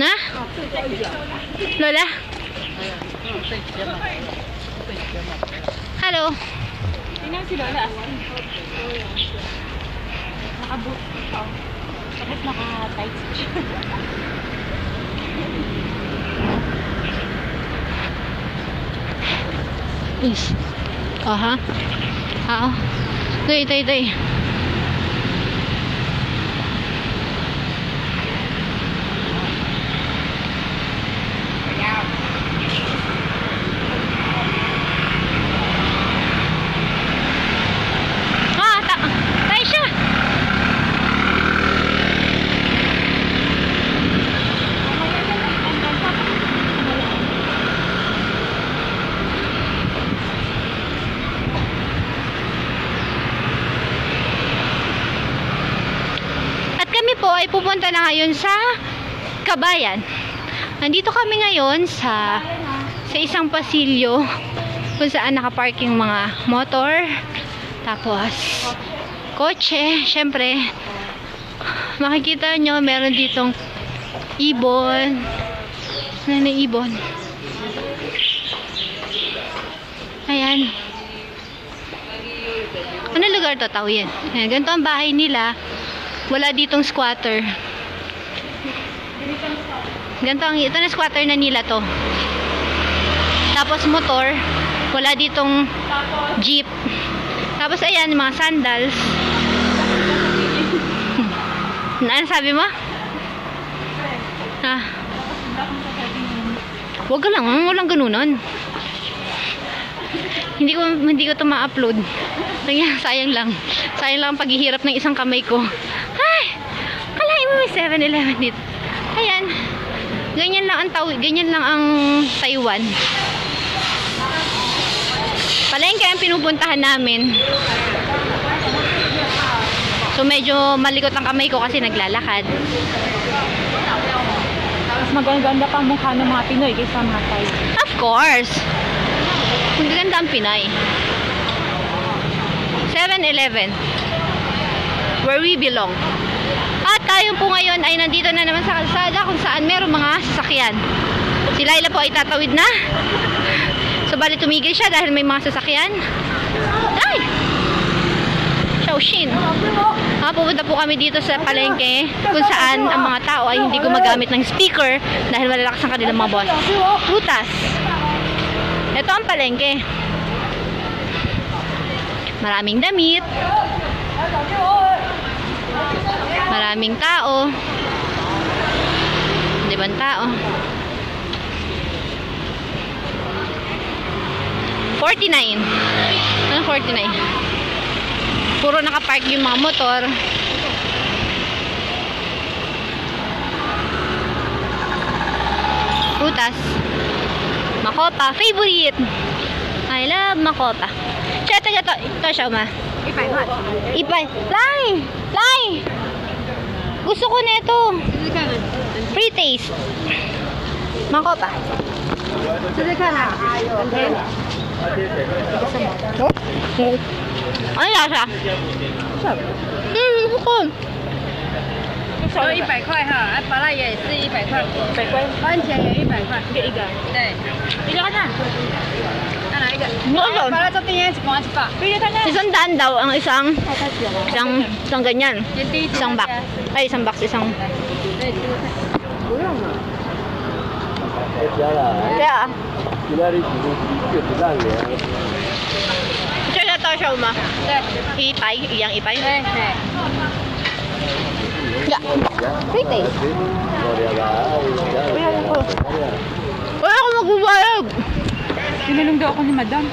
Na? Lola? Hello? Tingnan si Lola. Nakaboot. Tapos naka-tight. Yes. Aha. Oo. Ito. Tayo siya. At kami po ay pupunta na ngayon sa Kabayan. Nandito kami ngayon sa isang pasilyo kung saan nakaparking mga motor, tapos kotse. Syempre, makikita nyo meron ditong ibon. Ano na ibon? Ayan. Ano lugar to? Tawian. Ayan, ganito ang bahay nila. Wala ditong squatter. Ito na squatter na nila to. Tapos motor, wala ditong jeep. Tapos ayan, mga sandals. Ano sabi mo? Wag ka lang, walang ganunan. Hindi ko to ma-upload. Sayang lang ang paghihirap ng isang kamay ko. Ay, kalahin mo may 7-Eleven dito. Ayan. Ganyan lang ang Taiwan. Palengke ang pinupuntahan namin. So medyo malikot ang kamay ko kasi naglalakad. Mas maganda pa ang mukha ng mga Pinoy kaysa mga Thai. Of course. Maganda ang Pinay. 7-Eleven. Where we belong. At tayo po ngayon ay nandito na naman sa kalsada kung saan meron mga sasakyan. Si Laila po ay tatawid na. So bali tumigil siya dahil may mga sasakyan. Ay! Shaoxin. Pupunta po kami dito sa palengke kung saan ang mga tao ay hindi gumagamit ng speaker dahil malalakas ang kanilang mga boss. Putas. Ito ang palengke. Maraming damit. Maraming tao. Di ba tao? 49. Ano 49? Puro nakapark yung mga motor. Prutas. Makopa. Favorite. I love makopa. Ito siya ma. Ipay. Lai! Gusto ko na ito. Free taste. Makopa. Ano lasa? Bukod. 收100块哈，芭乐也是100块，100块，番茄也100块，一个，对，一个看，哪一个？芭乐这边是光100，一个看看。Isang daan daw ang isang ganyan. Isang box. Ay, isang box, isang. Kaya. Ito to siya uma. Ipay, iyang ipay. Free taste. Wala akong magbabayag. Tinanong daw ako ni Madam.